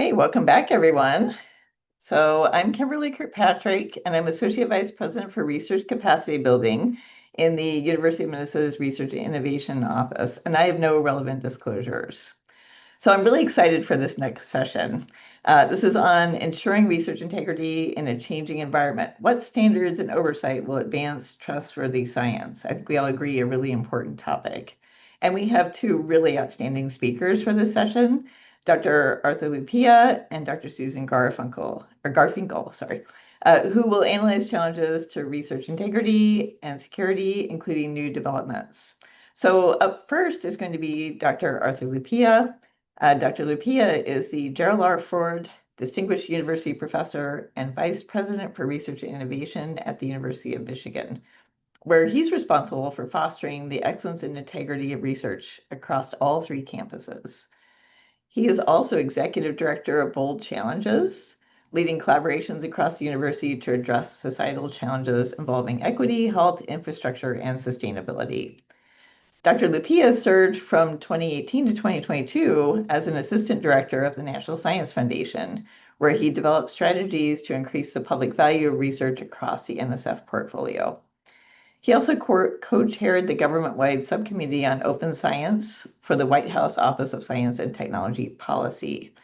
Hey, welcome back, everyone. So I'm Kimberly Kirkpatrick, and I'm Associate Vice President for Research Capacity Building in the University of Minnesota's Research and Innovation Office, and I have no relevant disclosures. So I'm really excited for this next session. This is on ensuring research integrity in a changing environment. What standards and oversight will advance trustworthy science? I think we all agree a really important topic. And we have two really outstanding speakers for this session, Dr. Arthur Lupia and Dr. Susan Garfinkel, sorry, who will analyze challenges to research integrity and security, including new developments. So up first is going to be Dr. Arthur Lupia. Dr. Lupia is the Gerald R. Ford Distinguished University Professor and Vice President for Research and Innovation at the University of Michigan, where he's responsible for fostering the excellence and integrity of research across all three campuses. He is also Executive Director of Bold Challenges, leading collaborations across the university to address societal challenges involving equity, health, infrastructure, and sustainability. Dr. Lupia served from 2018 to 2022 as an assistant director of the National Science Foundation, where he developed strategies to increase the public value of research across the NSF portfolio. He also co-chaired the government-wide subcommittee on open science for the White House Office of Science and Technology Policy.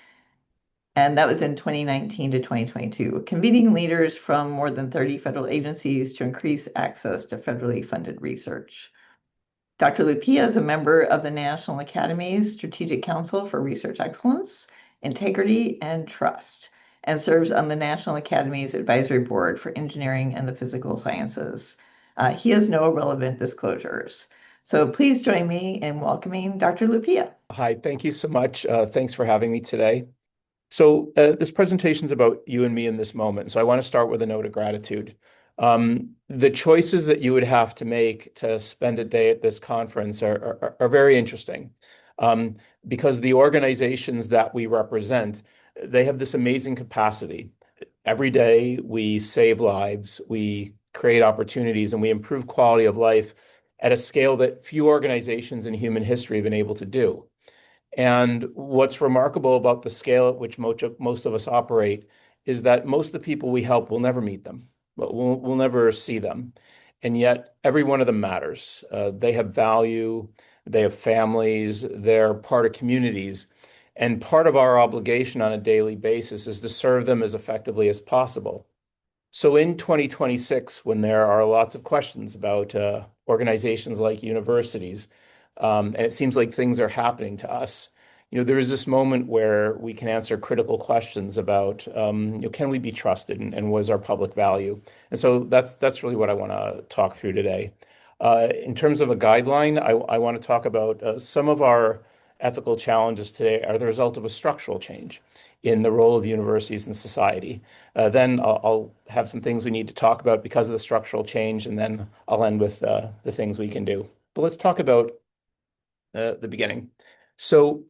And that was in 2019 to 2022, convening leaders from more than 30 federal agencies to increase access to federally funded research. Dr. Lupia is a member of the National Academy's Strategic Council for Research Excellence, Integrity, and Trust, and serves on the National Academy's Advisory Board for Engineering and the Physical Sciences. He has no relevant disclosures. So please join me in welcoming Dr. Lupia. Hi, thank you so much. Thanks for having me today. This presentation is about you and me in this moment. So I want to start with a note of gratitude. The choices that you would have to make to spend a day at this conference are very interesting, because the organizations that we represent, they have this amazing capacity. Every day we save lives, we create opportunities, and we improve quality of life at a scale that few organizations in human history have been able to do. And what's remarkable about the scale at which most of us operate is that most of the people we help will never meet them, but we'll never see them. And yet every one of them matters. They have value, they have families, they're part of communities. And part of our obligation on a daily basis is to serve them as effectively as possible. So in 2026, when there are lots of questions about organizations like universities, and it seems like things are happening to us, there is this moment where we can answer critical questions about, can we be trusted, and what is our public value? And so that's really what I want to talk through today. In terms of a guideline, I want to talk about some of our ethical challenges today are the result of a structural change in the role of universities in society. Then I'll have some things we need to talk about because of the structural change, and then I'll end with the things we can do. But let's talk about the beginning. So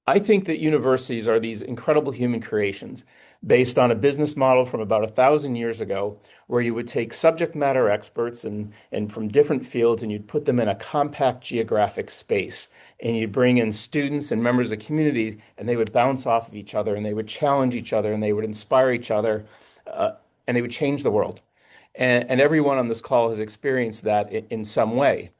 I think that universities are these incredible human creations based on a business model from about 1,000 years ago, where you would take subject matter experts and from different fields, and you'd put them in a compact geographic space, and you'd bring in students and members of the community, and they would bounce off of each other, and they would challenge each other, and they would inspire each other, and they would change the world. And everyone on this call has experienced that in some way.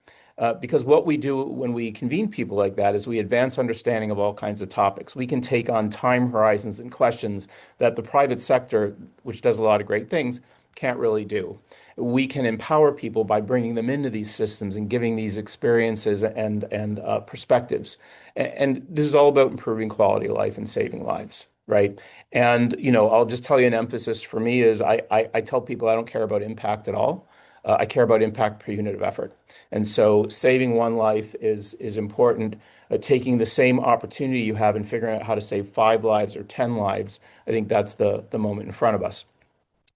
Because what we do when we convene people like that is we advance understanding of all kinds of topics. We can take on time horizons and questions that the private sector, which does a lot of great things, can't really do. We can empower people by bringing them into these systems and giving these experiences and perspectives. And this is all about improving quality of life and saving lives, right? And I'll just tell you, an emphasis for me is I tell people I don't care about impact at all. I care about impact per unit of effort. And so saving one life is important. Taking the same opportunity you have and figuring out how to save 5 lives or 10 lives, I think that's the moment in front of us.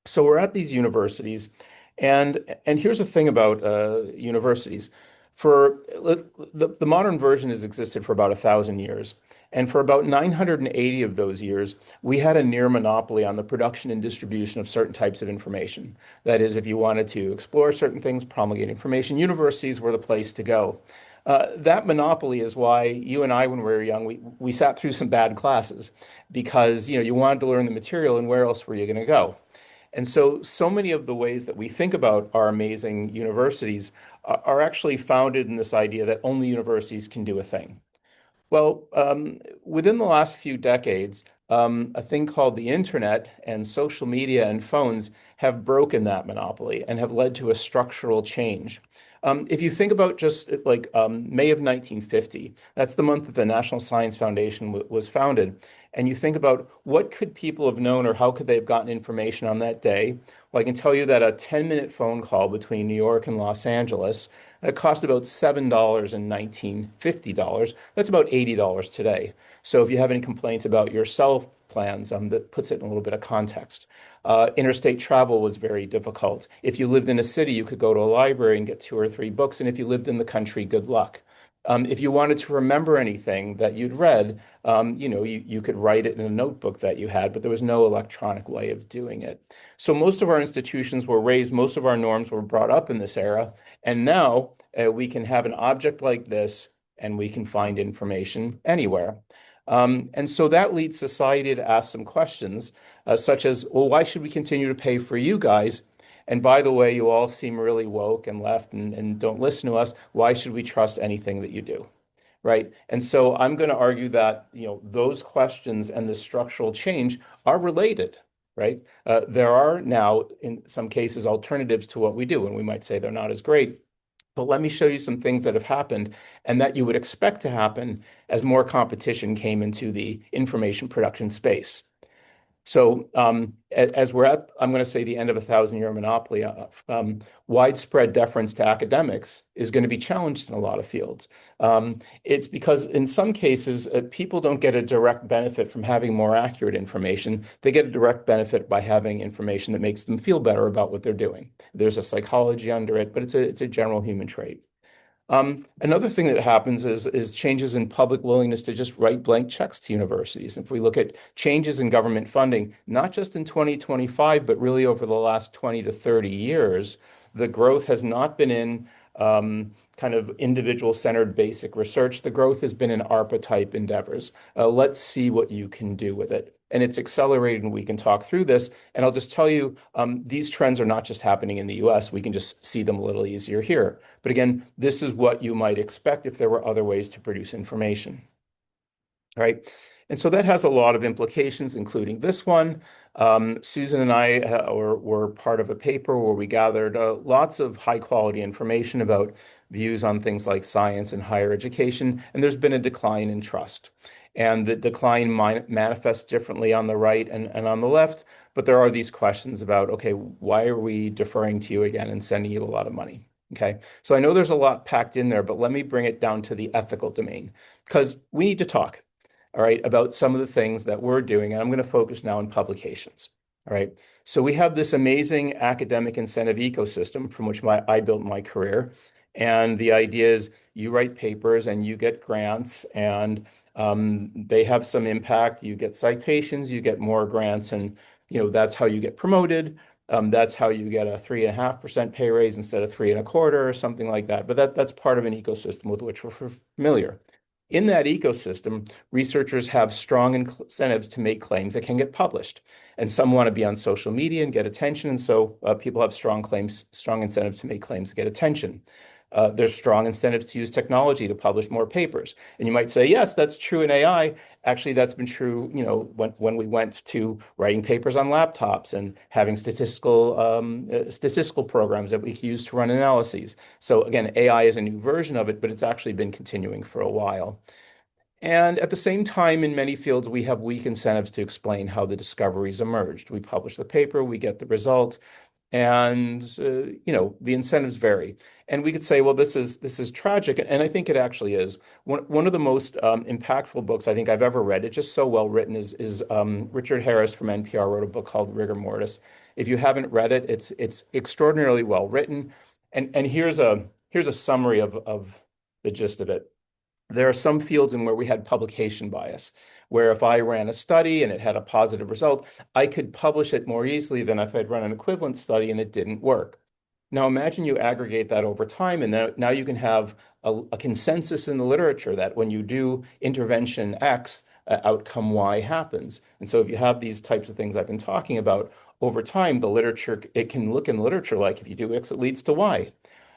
So we're at these universities, and here's the thing about universities. For the modern version has existed for about 1,000 years. And for about 980 of those years, we had a near monopoly on the production and distribution of certain types of information. That is, if you wanted to explore certain things, promulgate information, universities were the place to go. That monopoly is why you and I, when we were young, we sat through some bad classes because you wanted to learn the material, and where else were you going to go? And so many of the ways that we think about our amazing universities are actually founded in this idea that only universities can do a thing. Well, within the last few decades, a thing called the internet and social media and phones have broken that monopoly and have led to a structural change. If you think about just like May of 1950, that's the month that the National Science Foundation was founded, and you think about what could people have known or how could they have gotten information on that day? Well, I can tell you that a 10-minute phone call between New York and Los Angeles cost about $7 in 1950 dollars. That's about $80 today. So if you have any complaints about your cell plans, that puts it in a little bit of context. Interstate travel was very difficult. If you lived in a city, you could go to a library and get two or three books. And if you lived in the country, good luck. If you wanted to remember anything that you'd read, you could write it in a notebook that you had, but there was no electronic way of doing it. So most of our institutions were raised, most of our norms were brought up in this era. And now we can have an object like this and we can find information anywhere. And so that leads society to ask some questions, such as, well, why should we continue to pay for you guys? And by the way, you all seem really woke and left and don't listen to us. Why should we trust anything that you do? Right. And so I'm going to argue that, those questions and the structural change are related, right? There are now, in some cases, alternatives to what we do, and we might say they're not as great. But let me show you some things that have happened and that you would expect to happen as more competition came into the information production space. So as we're at, I'm going to say the end of a thousand-year monopoly, widespread deference to academics is going to be challenged in a lot of fields. It's because in some cases, people don't get a direct benefit from having more accurate information. They get a direct benefit by having information that makes them feel better about what they're doing. There's a psychology under it, but it's a general human trait. Another thing that happens is changes in public willingness to just write blank checks to universities. If we look at changes in government funding, not just in 2025, but really over the last 20 to 30 years, the growth has not been in kind of individual-centered basic research. The growth has been in ARPA-type endeavors. Let's see what you can do with it. And it's accelerated, and we can talk through this. And I'll just tell you, these trends are not just happening in the US. We can just see them a little easier here. But again, this is what you might expect if there were other ways to produce information. Right. And so that has a lot of implications, including this one. Susan and I were part of a paper where we gathered lots of high quality information about views on things like science and higher education. And there's been a decline in trust. And the decline manifests differently on the right and on the left. But there are these questions about, okay, why are we deferring to you again and sending you a lot of money? Okay, so I know there's a lot packed in there, but let me bring it down to the ethical domain because we need to talk, all right, about some of the things that we're doing. And I'm going to focus now on publications. All right, so we have this amazing academic incentive ecosystem from which I built my career. And the idea is you write papers and you get grants and they have some impact. You get citations, you get more grants, and that's how you get promoted. That's how you get a 3.5% pay raise instead of 3.25% or something like that. But that's part of an ecosystem with which we're familiar. In that ecosystem, researchers have strong incentives to make claims that can get published. And some want to be on social media and get attention. And so people have strong incentives to make claims to get attention. There's strong incentives to use technology to publish more papers. And you might say, yes, that's true in AI. Actually, that's been true, when we went to writing papers on laptops and having statistical programs that we use to run analyses. So again, AI is a new version of it, but it's actually been continuing for a while. And at the same time, in many fields, we have weak incentives to explain how the discoveries emerged. We publish the paper, we get the result, and the incentives vary. And we could say, well, this is tragic, and I think it actually is. One of the most impactful books I think I've ever read, it's just so well written, is Richard Harris from NPR wrote a book called Rigor Mortis. If you haven't read it, it's extraordinarily well written. And here's a summary of the gist of it. There are some fields in where we had publication bias, where if I ran a study and it had a positive result, I could publish it more easily than if I'd run an equivalent study and it didn't work. Now imagine you aggregate that over time, and now you can have a consensus in the literature that when you do intervention X, outcome Y happens. And so if you have these types of things I've been talking about over time, the literature, it can look in the literature like if you do X, it leads to Y.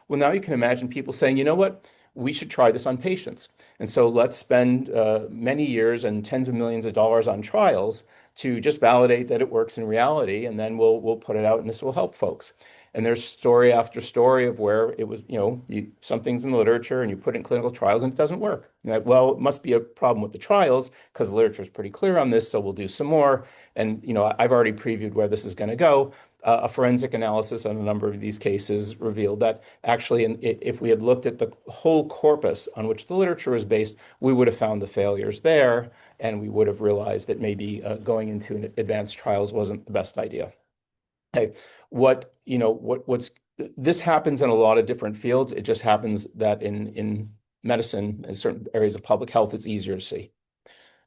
Well, now you can imagine people saying, you know what? We should try this on patients. And so let's spend many years and tens of millions of dollars on trials to just validate that it works in reality, and then we'll put it out, and this will help folks. And there's story after story of where it was, something's in the literature and you put it in clinical trials and it doesn't work. You're like, well, it must be a problem with the trials because the literature is pretty clear on this, so we'll do some more. And I've already previewed where this is going to go. A forensic analysis on a number of these cases revealed that actually, if we had looked at the whole corpus on which the literature was based, we would have found the failures there, and we would have realized that maybe going into advanced trials wasn't the best idea. Hey, what's this happens in a lot of different fields. It just happens that in medicine, in certain areas of public health, it's easier to see.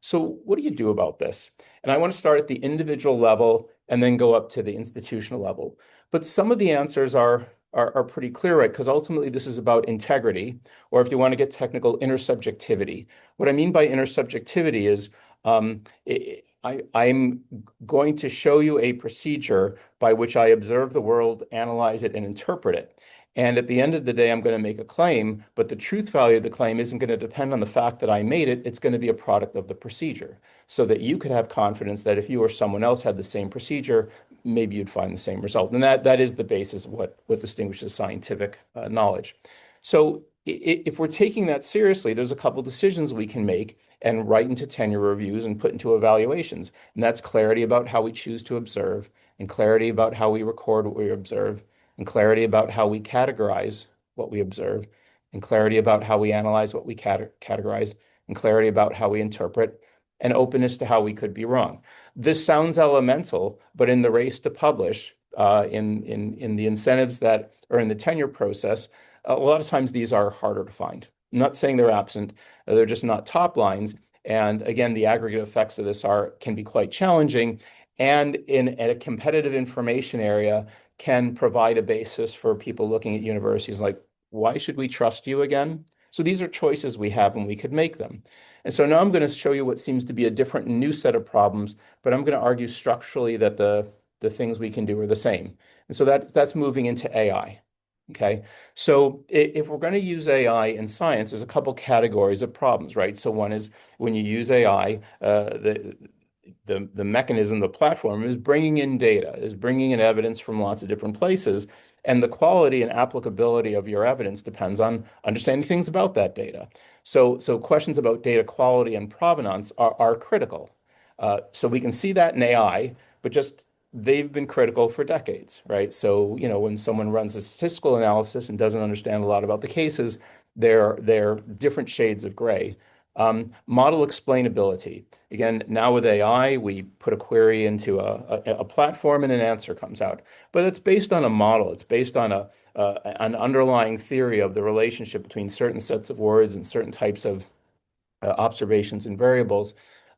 So what do you do about this? And I want to start at the individual level and then go up to the institutional level. But some of the answers are pretty clear, right? Because ultimately this is about integrity, or if you want to get technical, intersubjectivity. What I mean by intersubjectivity is I'm going to show you a procedure by which I observe the world, analyze it, and interpret it. And at the end of the day, I'm going to make a claim, but the truth value of the claim isn't going to depend on the fact that I made it. It's going to be a product of the procedure, so that you could have confidence that if you or someone else had the same procedure, maybe you'd find the same result. And that is the basis of what distinguishes scientific knowledge. So if we're taking that seriously, there's a couple decisions we can make and write into tenure reviews and put into evaluations. And that's clarity about how we choose to observe, and clarity about how we record what we observe, and clarity about how we categorize what we observe, and clarity about how we analyze what we categorize, and clarity about how we interpret, and openness to how we could be wrong. This sounds elemental, but in the race to publish, in the incentives that are in the tenure process, a lot of times these are harder to find. I'm not saying they're absent, they're just not top lines. And again, the aggregate effects of this can be quite challenging. And in a competitive information area, can provide a basis for people looking at universities like, why should we trust you again? So these are choices we have and we could make them. And so now I'm going to show you what seems to be a different new set of problems, but I'm going to argue structurally that the things we can do are the same. And so that's moving into AI. Okay, so if we're going to use AI in science, there's a couple categories of problems, right? So one is when you use AI, the mechanism, the platform is bringing in data, is bringing in evidence from lots of different places, and the quality and applicability of your evidence depends on understanding things about that data. So questions about data quality and provenance are critical. So we can see that in AI, but just they've been critical for decades, right? So, when someone runs a statistical analysis and doesn't understand a lot about the cases, they're different shades of gray. Model explainability. Again, now with AI, we put a query into a platform and an answer comes out. But it's based on a model. It's based on an underlying theory of the relationship between certain sets of words and certain types of observations and variables.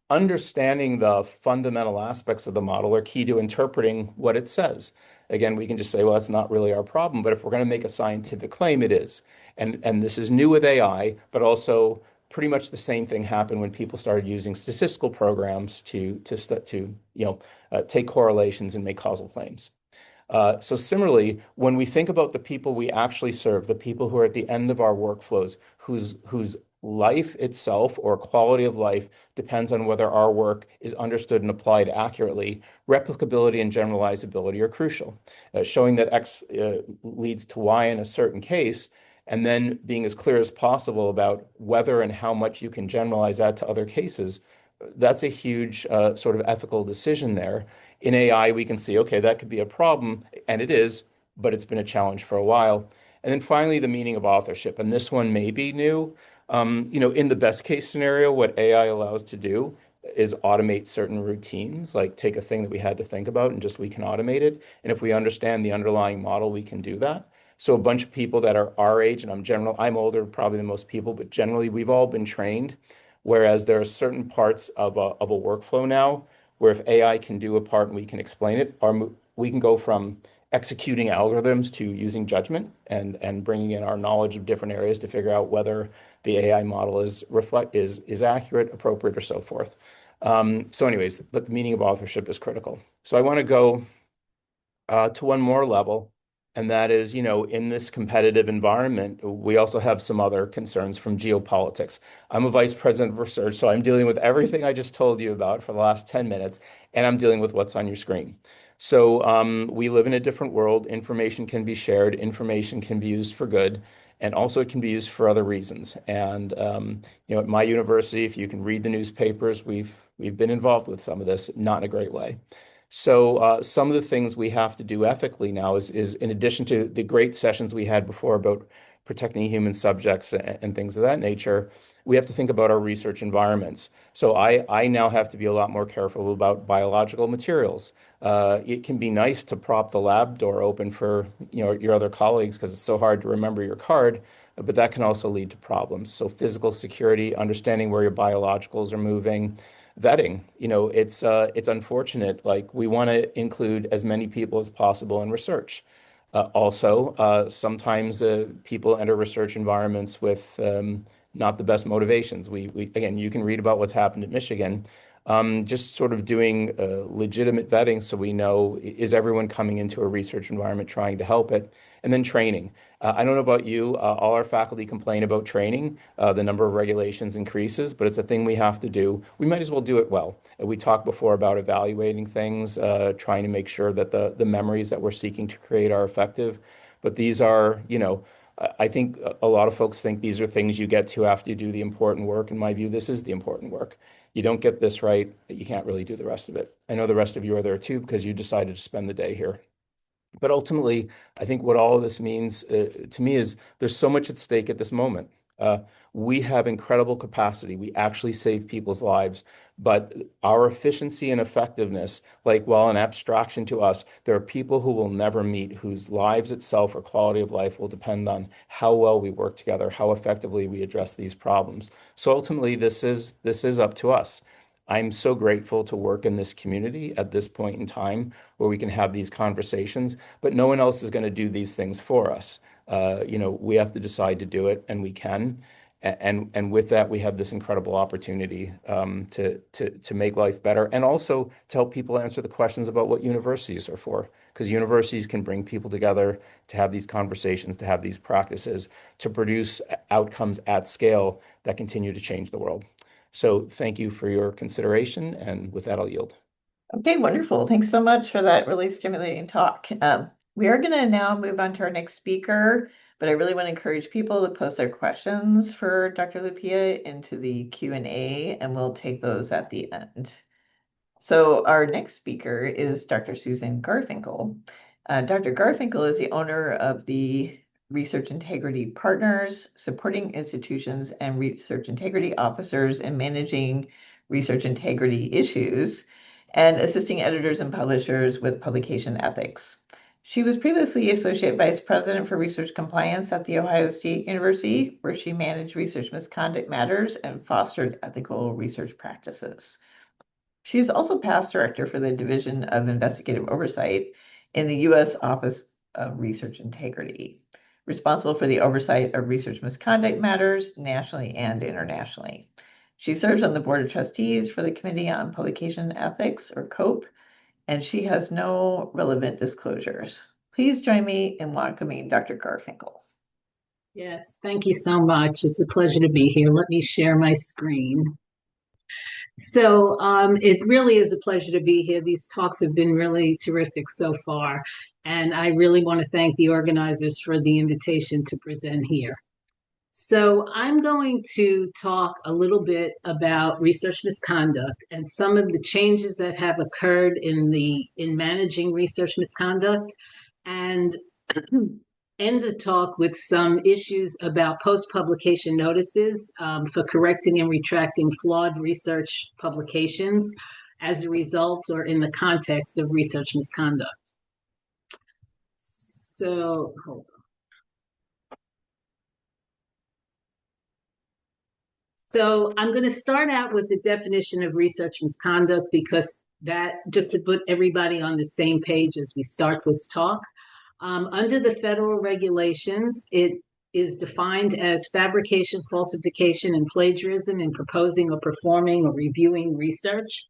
Understanding the fundamental aspects of the model are key to interpreting what it says. Again, we can just say, well, that's not really our problem, but if we're going to make a scientific claim, it is. And this is new with AI, but also pretty much the same thing happened when people started using statistical programs to take correlations and make causal claims. So similarly, when we think about the people we actually serve, the people who are at the end of our workflows, whose life itself or quality of life depends on whether our work is understood and applied accurately, replicability and generalizability are crucial. Showing that X leads to Y in a certain case, and then being as clear as possible about whether and how much you can generalize that to other cases. That's a huge sort of ethical decision there. In AI, we can see, okay, that could be a problem, and it is, but it's been a challenge for a while. And then finally, the meaning of authorship. And this one may be new. In the best case scenario, what AI allows to do is automate certain routines, like take a thing that we had to think about and just we can automate it. And if we understand the underlying model, we can do that. So a bunch of people that are our age, and I'm older probably than most people, but generally we've all been trained. Whereas there are certain parts of a workflow now where if AI can do a part and we can explain it, we can go from executing algorithms to using judgment and bringing in our knowledge of different areas to figure out whether the AI model is accurate, appropriate, or so forth. So anyways, but the meaning of authorship is critical. So I want to go to one more level, and that is, in this competitive environment, we also have some other concerns from geopolitics. I'm a vice president of research, so I'm dealing with everything I just told you about for the last 10 minutes, and I'm dealing with what's on your screen. So we live in a different world. Information can be shared, information can be used for good, and also it can be used for other reasons. And at my university, if you can read the newspapers, we've been involved with some of this, not in a great way. So some of the things we have to do ethically now is in addition to the great sessions we had before about protecting human subjects and things of that nature, we have to think about our research environments. So I now have to be a lot more careful about biological materials. It can be nice to prop the lab door open for your other colleagues because it's so hard to remember your card, but that can also lead to problems. So physical security, understanding where your biologicals are moving, vetting. It's unfortunate. Like we want to include as many people as possible in research. Also, sometimes people enter research environments with not the best motivations. We again, you can read about what's happened at Michigan. Just sort of doing legitimate vetting so we know, is everyone coming into a research environment trying to help it? And then training. I don't know about you, all our faculty complain about training. The number of regulations increases, but it's a thing we have to do. We might as well do it well. We talked before about evaluating things, trying to make sure that the memories that we're seeking to create are effective. But these are, I think a lot of folks think these are things you get to after you do the important work. In my view, this is the important work. You don't get this right, you can't really do the rest of it. I know the rest of you are there too because you decided to spend the day here. But ultimately, I think what all of this means to me is there's so much at stake at this moment. Uh, we have incredible capacity. We actually save people's lives, but our efficiency and effectiveness, like while an abstraction to us, there are people who will never meet, whose lives itself or quality of life will depend on how well we work together, how effectively we address these problems. So ultimately, this is up to us. I'm so grateful to work in this community at this point in time where we can have these conversations, but no one else is going to do these things for us. We have to decide to do it, and we can. And with that, we have this incredible opportunity to make life better, and also to help people answer the questions about what universities are for. Because universities can bring people together to have these conversations, to have these practices, to produce outcomes at scale that continue to change the world. So thank you for your consideration, and with that, I'll yield. Okay, wonderful. Thanks so much for that really stimulating talk. We are going to now move on to our next speaker, but I really want to encourage people to post their questions for Dr. Lupia into the Q&A, and we'll take those at the end. So our next speaker is Dr. Susan Garfinkel. Dr. Garfinkel is the owner of the Research Integrity Partners, supporting institutions and research integrity officers in managing research integrity issues and assisting editors and publishers with publication ethics. She was previously Associate Vice President for Research Compliance at The Ohio State University, where she managed research misconduct matters and fostered ethical research practices. She is also past director for the Division of Investigative Oversight in the U.S. Office of Research Integrity, responsible for the oversight of research misconduct matters nationally and internationally. She serves on the Board of Trustees for the Committee on Publication Ethics, or COPE, and she has no relevant disclosures. Please join me in welcoming Dr. Garfinkel. Yes, thank you so much. It's a pleasure to be here. Let me share my screen. So it really is a pleasure to be here. These talks have been really terrific so far, and I really want to thank the organizers for the invitation to present here. So I'm going to talk a little bit about research misconduct and some of the changes that have occurred in managing research misconduct, and end the talk with some issues about post-publication notices for correcting and retracting flawed research publications as a result or in the context of research misconduct. So, hold on. So I'm going to start out with the definition of research misconduct because that, just to put everybody on the same page as we start this talk. Under the federal regulations, it is defined as fabrication, falsification, and plagiarism in proposing or performing or reviewing research.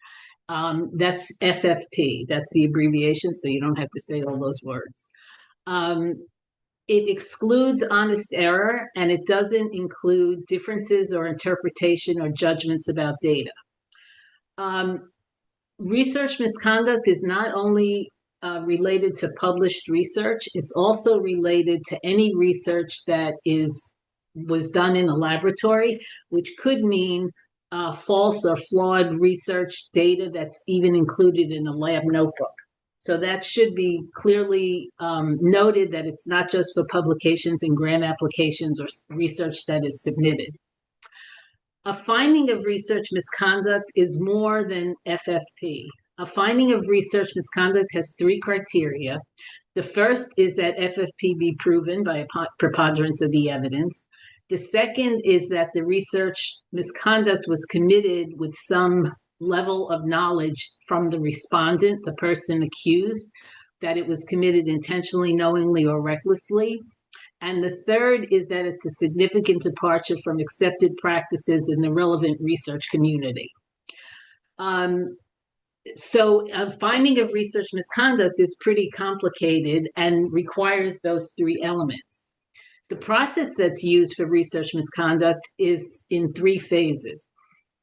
That's FFP. That's the abbreviation, so you don't have to say all those words. It excludes honest error, and it doesn't include differences or interpretation or judgments about data. Research misconduct is not only related to published research, it's also related to any research that was done in a laboratory, which could mean false or flawed research data that's even included in a lab notebook. So that should be clearly noted, that it's not just for publications and grant applications or research that is submitted. A finding of research misconduct is more than FFP. A finding of research misconduct has 3 criteria. The first is that FFP be proven by a preponderance of the evidence. The second is that the research misconduct was committed with some level of knowledge from the respondent, the person accused, that it was committed intentionally, knowingly, or recklessly. And the third is that it's a significant departure from accepted practices in the relevant research community. So finding of research misconduct is pretty complicated and requires those 3 elements. The process that's used for research misconduct is in 3 phases.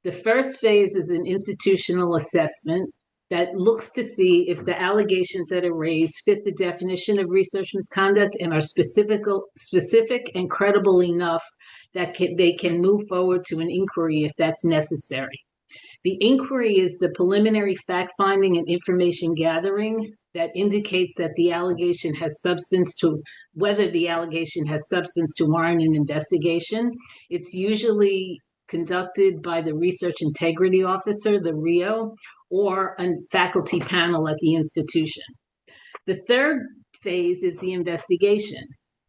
The first phase is an institutional assessment that looks to see if the allegations that are raised fit the definition of research misconduct and are specific and credible enough that they can move forward to an inquiry if that's necessary. The inquiry is the preliminary fact-finding and information gathering that indicates that the allegation has substance to, whether the allegation has substance to warrant an investigation. It's usually conducted by the Research Integrity Officer, the REO, or a faculty panel at the institution. The third phase is the investigation.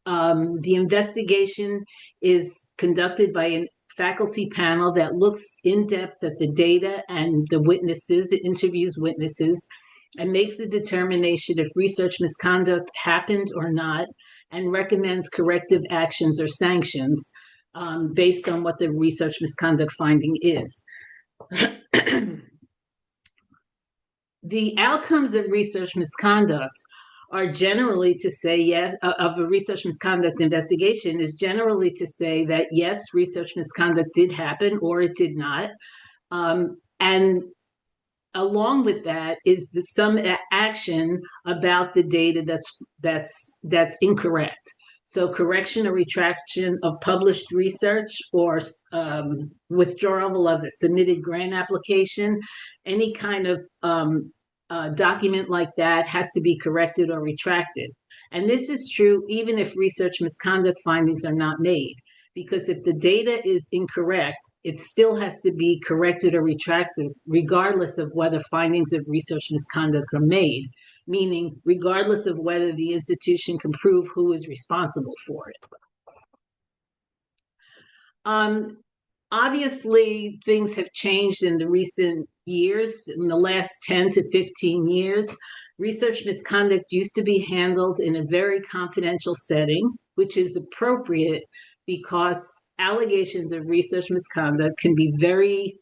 The investigation is conducted by a faculty panel that looks in depth at the data and the witnesses, it interviews witnesses, and makes a determination if research misconduct happened or not, and recommends corrective actions or sanctions based on what the research misconduct finding is. The outcomes of research misconduct are generally to say yes, of a research misconduct investigation is generally to say that yes, research misconduct did happen or it did not. And along with that is some action about the data that's incorrect. So correction or retraction of published research, or withdrawal of a submitted grant application, any kind of document like that has to be corrected or retracted. And this is true even if research misconduct findings are not made, because if the data is incorrect, it still has to be corrected or retracted regardless of whether findings of research misconduct are made, meaning regardless of whether the institution can prove who is responsible for it. Obviously, things have changed in the recent years. In the last 10 to 15 years, research misconduct used to be handled in a very confidential setting, which is appropriate because allegations of research misconduct can be very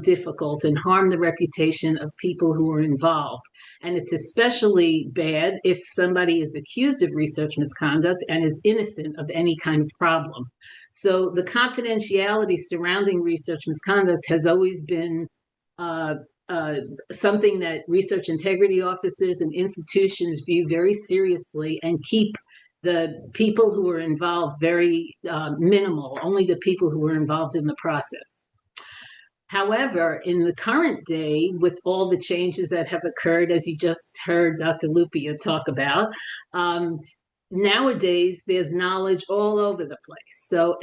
difficult and harm the reputation of people who are involved. And it's especially bad if somebody is accused of research misconduct and is innocent of any kind of problem. So the confidentiality surrounding research misconduct has always been something that research integrity officers and institutions view very seriously and keep the people who are involved very minimal, only the people who are involved in the process. However, in the current day, with all the changes that have occurred, as you just heard Dr. Lupia talk about, nowadays there's knowledge all over the place. So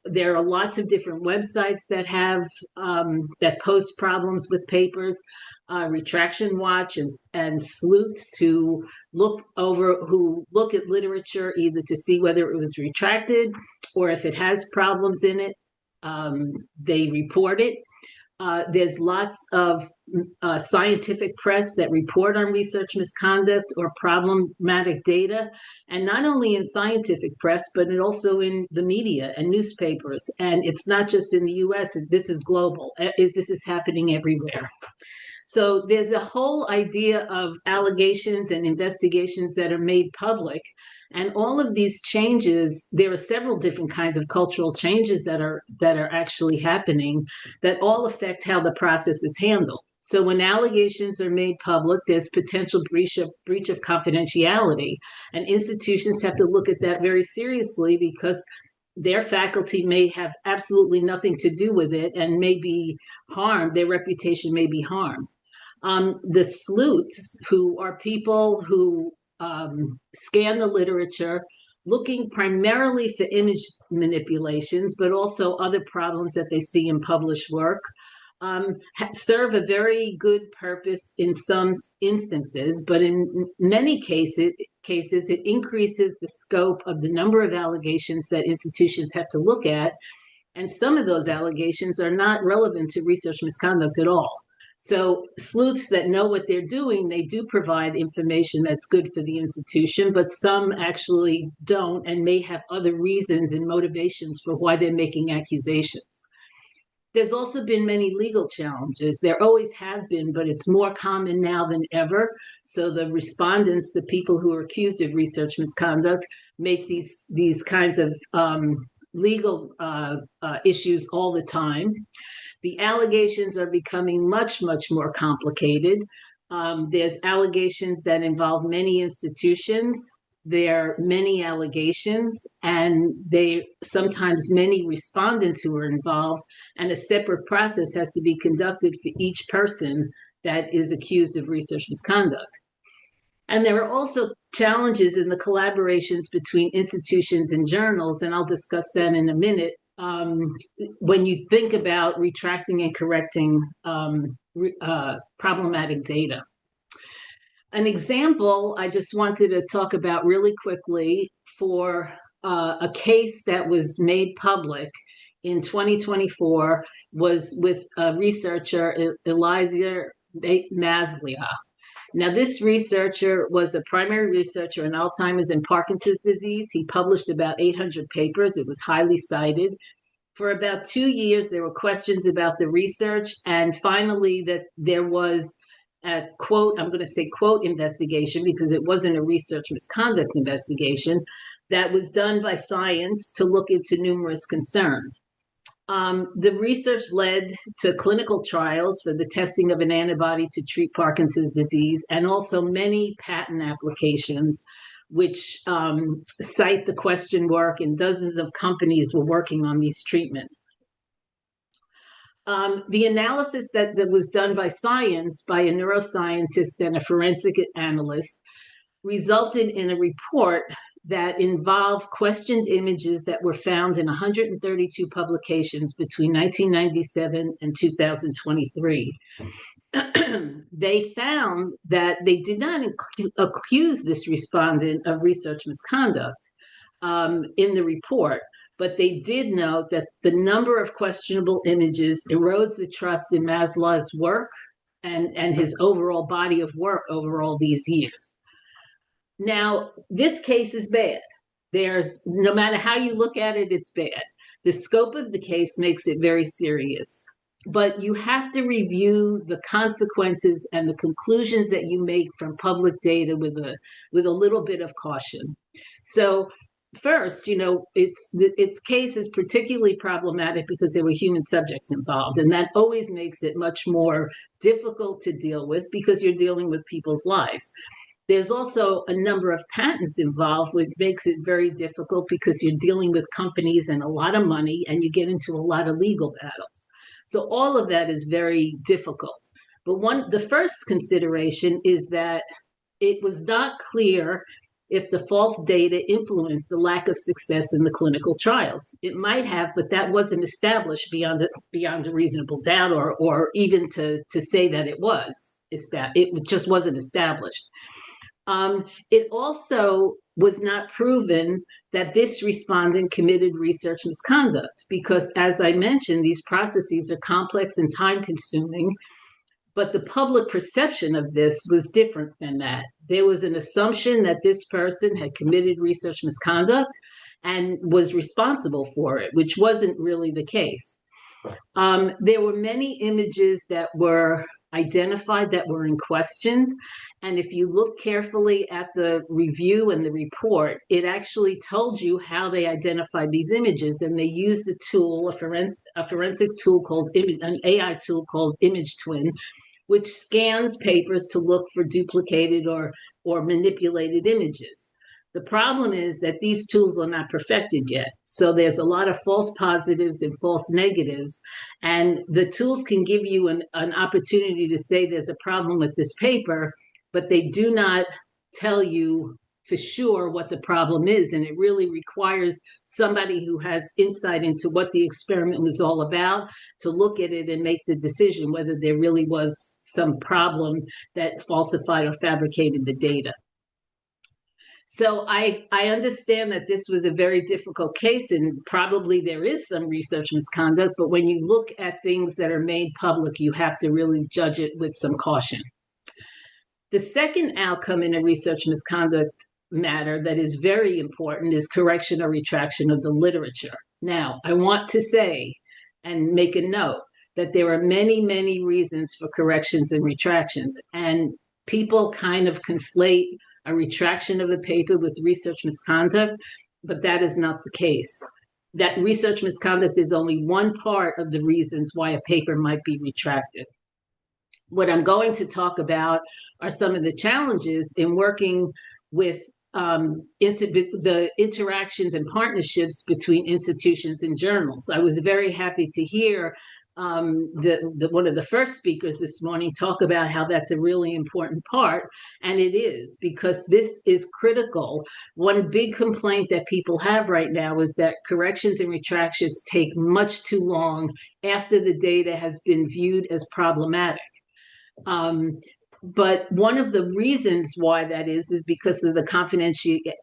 there are lots of different websites that have that post problems with papers, Retraction Watch and sleuths who look at literature either to see whether it was retracted or if it has problems in it, they report it. There's lots of scientific press that report on research misconduct or problematic data, and not only in scientific press, but also in the media and newspapers. And it's not just in the US, this is global. This is happening everywhere. So there's a whole idea of allegations and investigations that are made public. And all of these changes, there are several different kinds of cultural changes that are actually happening that all affect how the process is handled. So when allegations are made public, there's potential breach of confidentiality. And institutions have to look at that very seriously because their faculty may have absolutely nothing to do with it and may be harmed, their reputation may be harmed. The sleuths, who are people who scan the literature, looking primarily for image manipulations, but also other problems that they see in published work, serve a very good purpose in some instances, but in many cases, it increases the scope of the number of allegations that institutions have to look at. And some of those allegations are not relevant to research misconduct at all. So sleuths that know what they're doing, they do provide information that's good for the institution, but some actually don't and may have other reasons and motivations for why they're making accusations. There's also been many legal challenges. There always have been, but it's more common now than ever. So the respondents, the people who are accused of research misconduct, make these kinds of legal issues all the time. The allegations are becoming much, much more complicated. There's allegations that involve many institutions. There are many allegations, and sometimes many respondents who are involved, and a separate process has to be conducted for each person that is accused of research misconduct. And there are also challenges in the collaborations between institutions and journals, and I'll discuss that in a minute. When you think about retracting and correcting problematic data. An example I just wanted to talk about really quickly for a case that was made public in 2024 was with researcher Eliezer Maslia. Now, this researcher was a primary researcher in Alzheimer's and Parkinson's disease. He published about 800 papers. It was highly cited. For about 2 years, there were questions about the research. And finally, that there was a quote, I'm going to say quote investigation because it wasn't a research misconduct investigation, that was done by science to look into numerous concerns. The research led to clinical trials for the testing of an antibody to treat Parkinson's disease, and also many patent applications, which cite the question work, and dozens of companies were working on these treatments. The analysis that was done by science, by a neuroscientist and a forensic analyst, resulted in a report that involved questioned images that were found in 132 publications between 1997 and 2023. They found that they did not accuse this respondent of research misconduct in the report, but they did note that the number of questionable images erodes the trust in Maslow's work and his overall body of work over all these years. Now, this case is bad. No matter how you look at it, it's bad. The scope of the case makes it very serious, but you have to review the consequences and the conclusions that you make from public data with a little bit of caution. So first, its case is particularly problematic because there were human subjects involved, and that always makes it much more difficult to deal with because you're dealing with people's lives. There's also a number of patents involved, which makes it very difficult because you're dealing with companies and a lot of money, and you get into a lot of legal battles. So all of that is very difficult. But the first consideration is that it was not clear if the false data influenced the lack of success in the clinical trials. It might have, but that wasn't established beyond a reasonable doubt, or even to say that it was. It just wasn't established. It also was not proven that this respondent committed research misconduct because, as I mentioned, these processes are complex and time-consuming, but the public perception of this was different than that. There was an assumption that this person had committed research misconduct and was responsible for it, which wasn't really the case. There were many images that were identified that were in question. And if you look carefully at the review and the report, it actually told you how they identified these images. And they used a tool, a forensic tool called an AI tool called Image Twin, which scans papers to look for duplicated or manipulated images. The problem is that these tools are not perfected yet. So there's a lot of false positives and false negatives. And the tools can give you an opportunity to say there's a problem with this paper, but they do not tell you for sure what the problem is. And it really requires somebody who has insight into what the experiment was all about to look at it and make the decision whether there really was some problem that falsified or fabricated the data. So I understand that this was a very difficult case and probably there is some research misconduct, but when you look at things that are made public, you have to really judge it with some caution. The second outcome in a research misconduct matter that is very important is correction or retraction of the literature. Now, I want to say and make a note that there are many, many reasons for corrections and retractions, and people kind of conflate a retraction of a paper with research misconduct, but that is not the case. That research misconduct is only one part of the reasons why a paper might be retracted. What I'm going to talk about are some of the challenges in working with the interactions and partnerships between institutions and journals. I was very happy to hear one of the first speakers this morning talk about how that's a really important part, and it is, because this is critical. One big complaint that people have right now is that corrections and retractions take much too long after the data has been viewed as problematic. But one of the reasons why that is because of the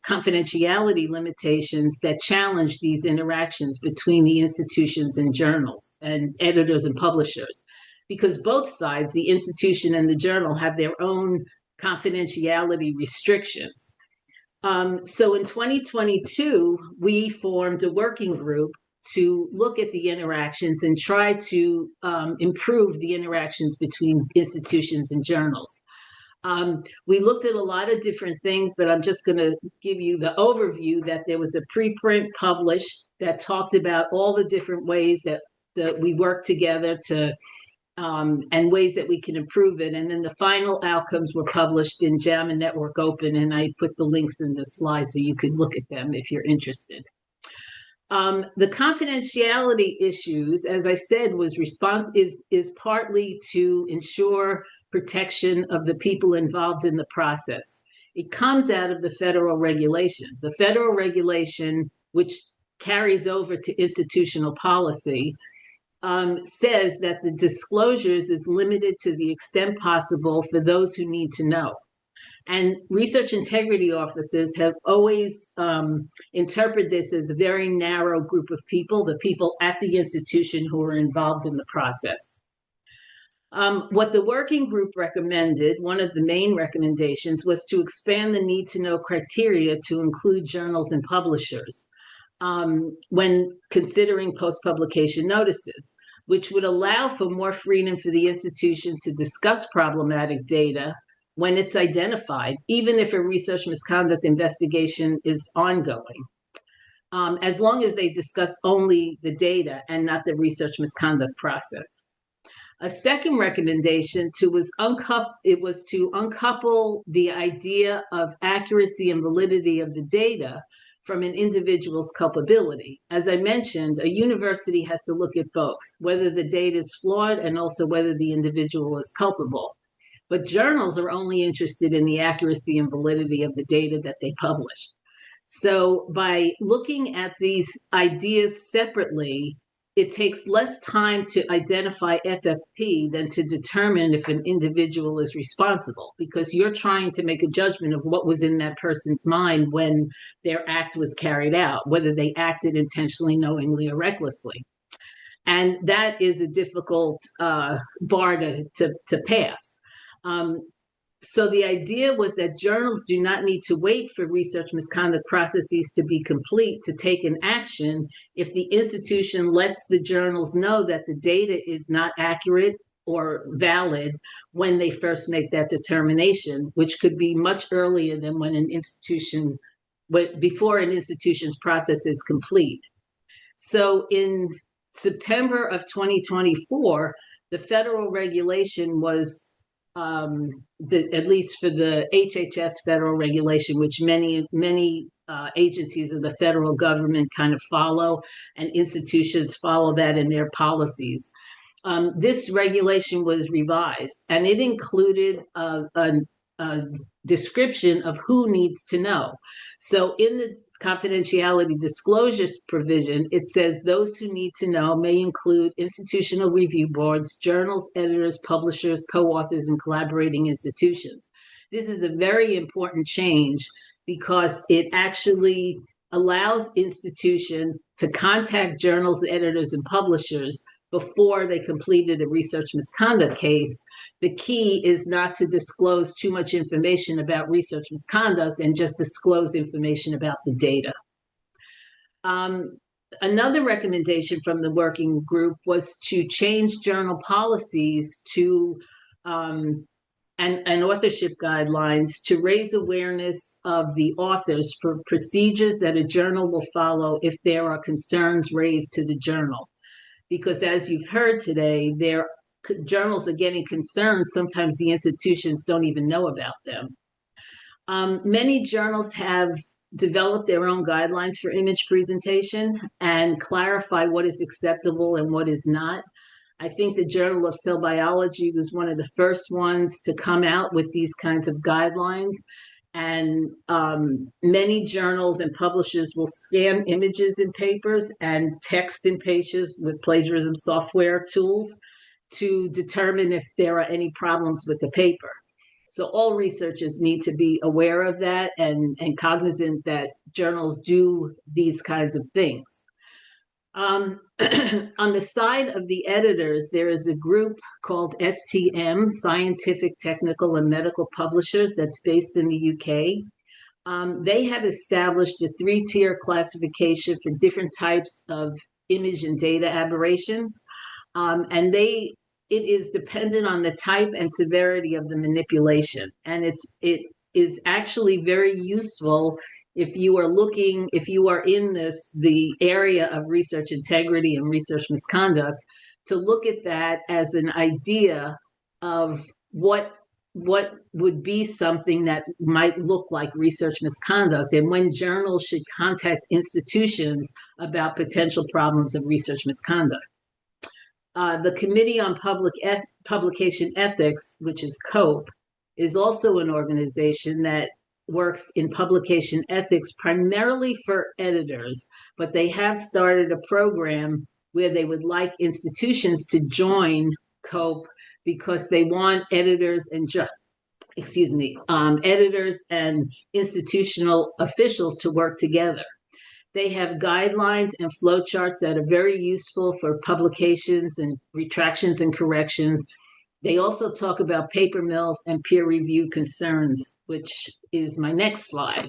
confidentiality limitations that challenge these interactions between the institutions and journals and editors and publishers. Because both sides, the institution and the journal, have their own confidentiality restrictions. So in 2022, we formed a working group to look at the interactions and try to improve the interactions between institutions and journals. We looked at a lot of different things, but I'm just going to give you the overview that there was a preprint published that talked about all the different ways that we work together to and ways that we can improve it. And then the final outcomes were published in JAM and Network Open, and I put the links in the slides so you could look at them if you're interested. The confidentiality issues, as I said, is partly to ensure protection of the people involved in the process. It comes out of the federal regulation. The federal regulation, which carries over to institutional policy, says that the disclosures is limited to the extent possible for those who need to know. And research integrity officers have always interpreted this as a very narrow group of people, the people at the institution who are involved in the process. What the working group recommended, one of the main recommendations, was to expand the need to know criteria to include journals and publishers when considering post-publication notices, which would allow for more freedom for the institution to discuss problematic data when it's identified, even if a research misconduct investigation is ongoing, as long as they discuss only the data and not the research misconduct process. A second recommendation was to uncouple the idea of accuracy and validity of the data from an individual's culpability. As I mentioned, a university has to look at both, whether the data is flawed and also whether the individual is culpable. But journals are only interested in the accuracy and validity of the data that they published. So by looking at these ideas separately, it takes less time to identify FFP than to determine if an individual is responsible, because you're trying to make a judgment of what was in that person's mind when their act was carried out, whether they acted intentionally, knowingly, or recklessly. And that is a difficult bar to pass. So the idea was that journals do not need to wait for research misconduct processes to be complete to take an action if the institution lets the journals know that the data is not accurate or valid when they first make that determination, which could be much earlier than when before an institution's process is complete. So in September of 2024, the federal regulation was at least for the HHS federal regulation, which many agencies of the federal government kind of follow, and institutions follow that in their policies. This regulation was revised, and it included a description of who needs to know. So in the confidentiality disclosures provision, it says those who need to know may include institutional review boards, journals, editors, publishers, co-authors, and collaborating institutions. This is a very important change because it actually allows institutions to contact journals, editors, and publishers before they completed a research misconduct case. The key is not to disclose too much information about research misconduct and just disclose information about the data. Another recommendation from the working group was to change journal policies to and authorship guidelines to raise awareness of the authors for procedures that a journal will follow if there are concerns raised to the journal. Because as you've heard today, journals are getting concerned. Sometimes the institutions don't even know about them. Many journals have developed their own guidelines for image presentation and clarify what is acceptable and what is not. I think the Journal of Cell Biology was one of the first ones to come out with these kinds of guidelines. And many journals and publishers will scan images in papers and text in pages with plagiarism software tools to determine if there are any problems with the paper. So all researchers need to be aware of that and cognizant that journals do these kinds of things. On the side of the editors, there is a group called STM, Scientific, Technical, and Medical Publishers, that's based in the UK. They have established a 3-tier classification for different types of image and data aberrations. And it is dependent on the type and severity of the manipulation. And it is actually very useful if you are in the area of research integrity and research misconduct, to look at that as an idea of what would be something that might look like research misconduct, and when journals should contact institutions about potential problems of research misconduct. The Committee on Publication Ethics, which is COPE, is also an organization that works in publication ethics primarily for editors, but they have started a program where they would like institutions to join COPE because they want editors and editors and institutional officials to work together. They have guidelines and flowcharts that are very useful for publications and retractions and corrections. They also talk about paper mills and peer review concerns, which is my next slide.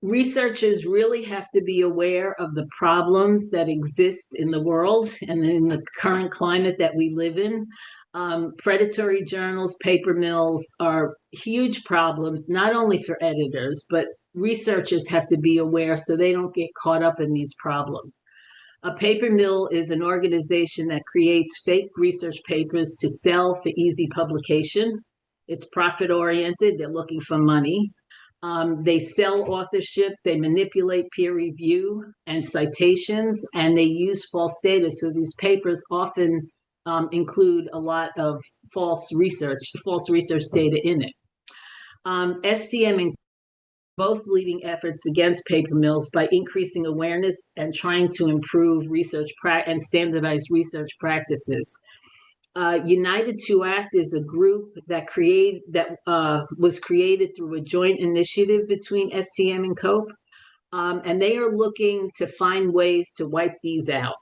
Researchers really have to be aware of the problems that exist in the world and in the current climate that we live in. Predatory journals, paper mills are huge problems, not only for editors, but researchers have to be aware so they don't get caught up in these problems. A paper mill is an organization that creates fake research papers to sell for easy publication. It's profit-oriented. They're looking for money. They sell authorship. They manipulate peer review and citations, and they use false data. So these papers often include a lot of false research data in it. STM both leading efforts against paper mills by increasing awareness and trying to improve and standardize research practices. United to Act is a group that was created through a joint initiative between STM and COPE, and they are looking to find ways to wipe these out.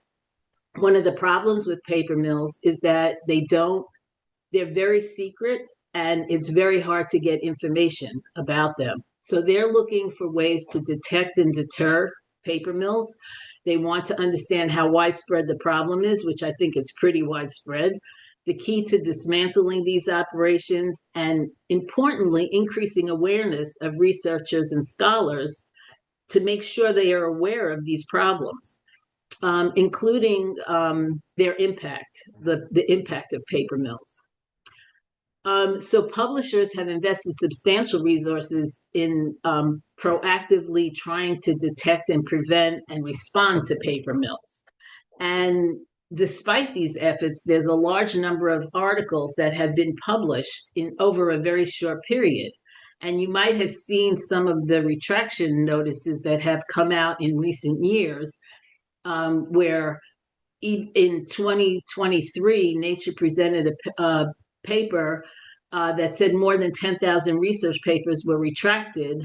One of the problems with paper mills is that they're very secret, and it's very hard to get information about them. So they're looking for ways to detect and deter paper mills. They want to understand how widespread the problem is, which I think it's pretty widespread, the key to dismantling these operations, and importantly, increasing awareness of researchers and scholars to make sure they are aware of these problems, including their impact, the impact of paper mills. So publishers have invested substantial resources in proactively trying to detect and prevent and respond to paper mills. And despite these efforts, there's a large number of articles that have been published in over a very short period. And you might have seen some of the retraction notices that have come out in recent years, where in 2023, Nature presented a paper that said more than 10,000 research papers were retracted,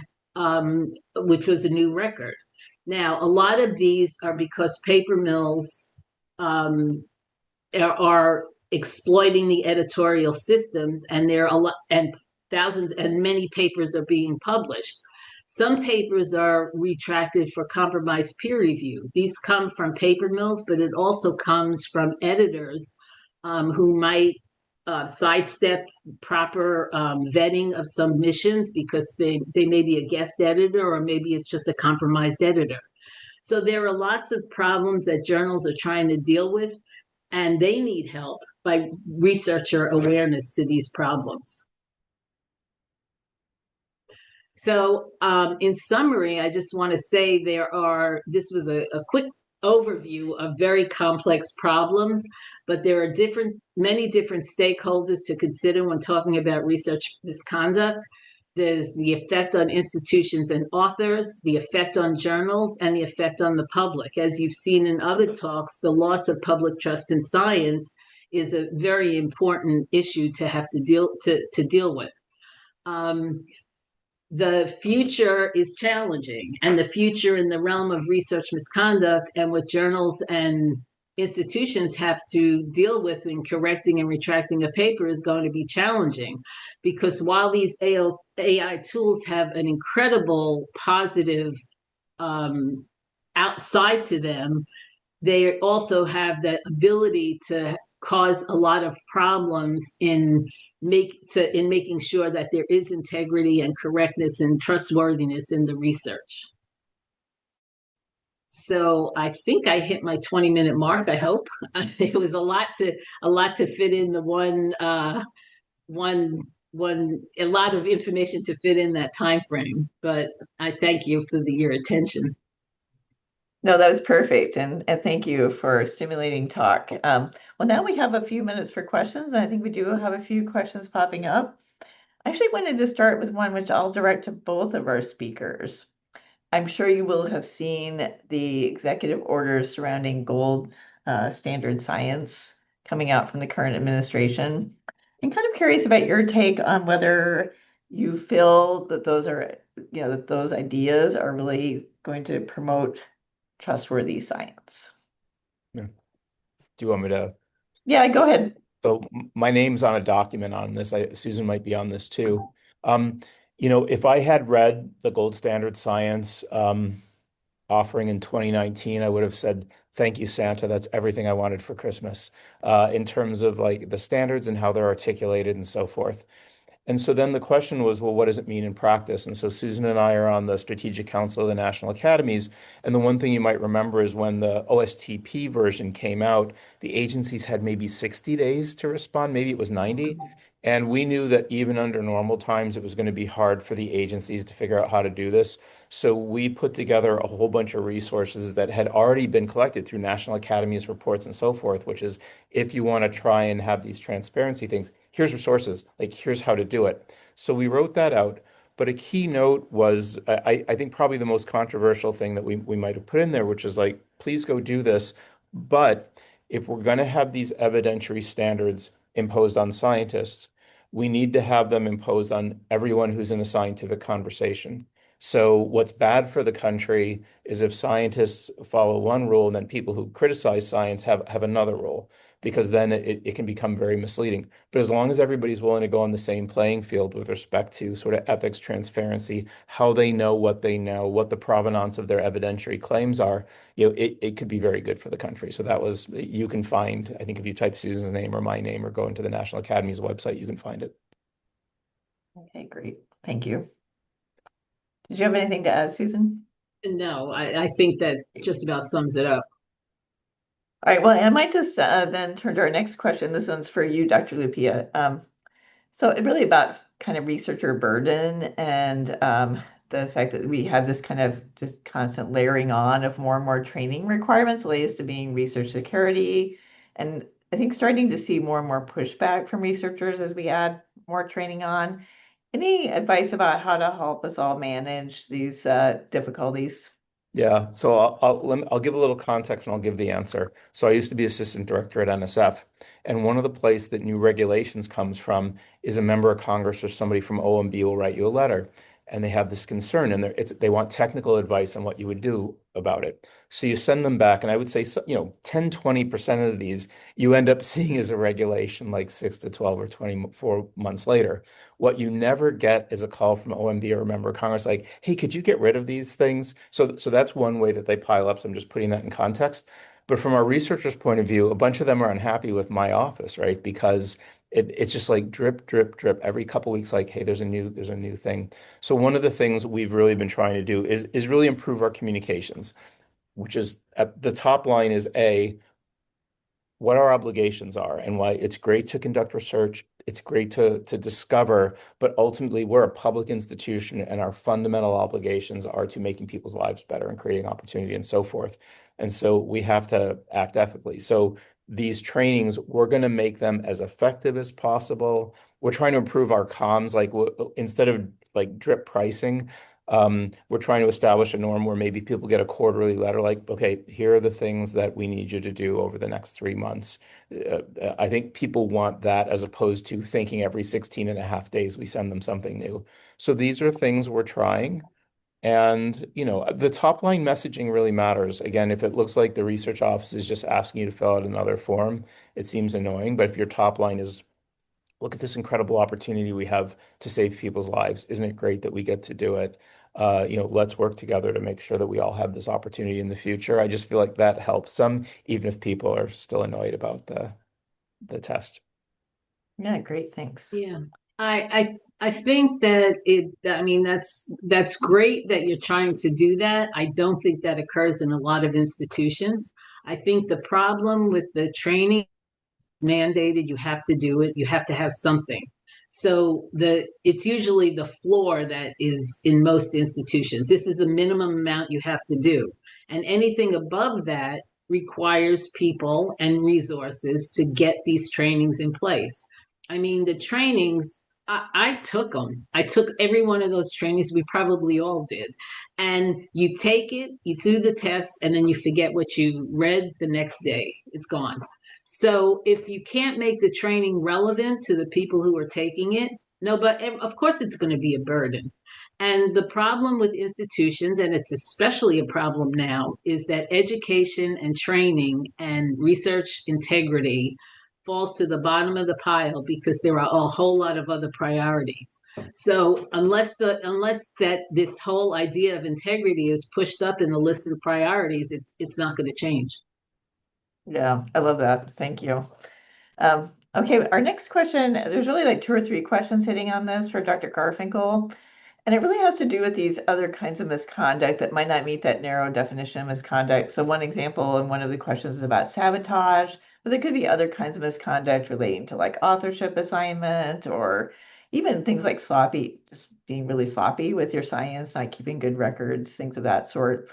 which was a new record. Now, a lot of these are because paper mills are exploiting the editorial systems, and there are thousands and many papers are being published. Some papers are retracted for compromised peer review. These come from paper mills, but it also comes from editors who might sidestep proper vetting of submissions because they may be a guest editor, or maybe it's just a compromised editor. So there are lots of problems that journals are trying to deal with, and they need help by researcher awareness to these problems. So in summary, I just want to say this was a quick overview of very complex problems, but there are many different stakeholders to consider when talking about research misconduct. There's the effect on institutions and authors, the effect on journals, and the effect on the public. As you've seen in other talks, the loss of public trust in science is a very important issue to have to deal with. The future is challenging, and the future in the realm of research misconduct and what journals and institutions have to deal with in correcting and retracting a paper is going to be challenging, because while these AI tools have an incredible positive outside to them, they also have the ability to cause a lot of problems in making sure that there is integrity and correctness and trustworthiness in the research. So I think I hit my 20-minute mark. I hope it was a lot to fit in the a lot of information to fit in that time frame. But I thank you for your attention. No, that was perfect. And thank you for a stimulating talk. Well, now we have a few minutes for questions. I think we do have a few questions popping up. I actually wanted to start with one which I'll direct to both of our speakers. I'm sure you will have seen the executive orders surrounding gold standard science coming out from the current administration. I'm kind of curious about your take on whether you feel that those are, that those ideas are really going to promote trustworthy science. Yeah. Do you want me to? Yeah, go ahead. So my name's on a document on this. Susan might be on this too. If I had read the gold standard science offering in 2019, I would have said, thank you, Santa. That's everything I wanted for Christmas, in terms of like the standards and how they're articulated and so forth. And so then the question was, well, what does it mean in practice? And so Susan and I are on the Strategic Council of the National Academies. And the one thing you might remember is when the OSTP version came out, the agencies had maybe 60 days to respond. Maybe it was 90. And we knew that even under normal times, it was going to be hard for the agencies to figure out how to do this. So we put together a whole bunch of resources that had already been collected through National Academies reports and so forth, which is if you want to try and have these transparency things, here's resources, like here's how to do it. So we wrote that out. But a key note was, I think probably the most controversial thing that we might have put in there, which is like, please go do this. But if we're going to have these evidentiary standards imposed on scientists, we need to have them imposed on everyone who's in a scientific conversation. So what's bad for the country is if scientists follow one rule and then people who criticize science have another rule, because then it can become very misleading. But as long as everybody's willing to go on the same playing field with respect to sort of ethics, transparency, how they know, what the provenance of their evidentiary claims are, it could be very good for the country. So that was, you can find, I think if you type Susan's name or my name or go into the National Academy's website, you can find it. Okay, great. Thank you. Did you have anything to add, Susan? No, I think that just about sums it up. All right, well, I might just then turn to our next question. This one's for you, Dr. Lupia. So it really about kind of researcher burden and the fact that we have this kind of just constant layering on of more and more training requirements related to being research security. And I think starting to see more and more pushback from researchers as we add more training on. Any advice about how to help us all manage these difficulties? Yeah, so I'll give a little context and I'll give the answer. So I used to be assistant director at NSF, and one of the place that new regulations comes from is a member of Congress or somebody from OMB will write you a letter, and they have this concern, and they want technical advice on what you would do about it. So you send them back, and I would say 10-20% of these you end up seeing as a regulation like 6 to 12 or 24 months later. What you never get is a call from OMB or a member of Congress like, hey, could you get rid of these things? So that's one way that they pile up. So I'm just putting that in context. But from our researchers' point of view, a bunch of them are unhappy with my office, right? Because it's just like drip, drip, drip every couple weeks, like, hey, there's a new thing. So one of the things we've really been trying to do is really improve our communications, which is at the top line is what our obligations are and why it's great to conduct research. It's great to discover, but ultimately we're a public institution and our fundamental obligations are to making people's lives better and creating opportunity and so forth. And so we have to act ethically. So these trainings, we're going to make them as effective as possible. We're trying to improve our comms, like instead of like drip pricing, we're trying to establish a norm where maybe people get a quarterly letter like, okay, here are the things that we need you to do over the next 3 months. I think people want that as opposed to thinking every 16 and a half days we send them something new. So these are things we're trying. And, the top line messaging really matters. Again, if it looks like the research office is just asking you to fill out another form, it seems annoying. But if your top line is, look at this incredible opportunity we have to save people's lives. Isn't it great that we get to do it? Let's work together to make sure that we all have this opportunity in the future. I just feel like that helps some, even if people are still annoyed about the test. Yeah, great, thanks. Yeah. I think that I mean that's great that you're trying to do that. I don't think that occurs in a lot of institutions. I think the problem with the training mandated, you have to do it, you have to have something. So it's usually the floor that is in most institutions. This is the minimum amount you have to do. And anything above that requires people and resources to get these trainings in place. I mean, the trainings, I took them. I took every one of those trainings. We probably all did. And you take it, you do the test, and then you forget what you read the next day. It's gone. So if you can't make the training relevant to the people who are taking it, no, but of course it's going to be a burden. And the problem with institutions, and it's especially a problem now, is that education and training and research integrity falls to the bottom of the pile because there are a whole lot of other priorities. So unless that this whole idea of integrity is pushed up in the list of priorities, it's not going to change. Yeah, I love that. Thank you. Okay, our next question, there's really like two or three questions hitting on this for Dr. Garfinkel. And it really has to do with these other kinds of misconduct that might not meet that narrow definition of misconduct. So one example in one of the questions is about sabotage, but there could be other kinds of misconduct relating to like authorship assignment or even things like sloppy, just being really sloppy with your science, not keeping good records, things of that sort.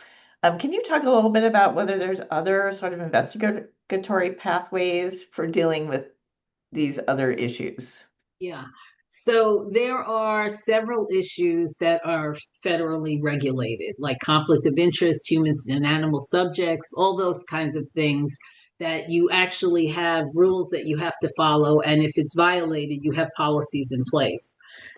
Can you talk a little bit about whether there's other sort of investigatory pathways for dealing with these other issues? Yeah. So there are several issues that are federally regulated, like conflict of interest, humans and animal subjects, all those kinds of things that you actually have rules that you have to follow. And if it's violated, you have policies in place.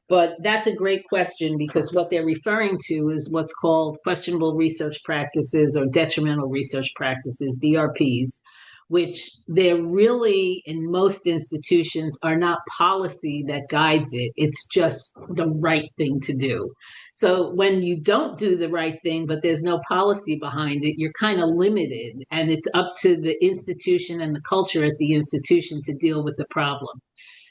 But that's a great question because what they're referring to is what's called questionable research practices or detrimental research practices, DRPs, which they're really, in most institutions, are not policy that guides it. It's just the right thing to do. So when you don't do the right thing, but there's no policy behind it, you're kind of limited. And it's up to the institution and the culture at the institution to deal with the problem.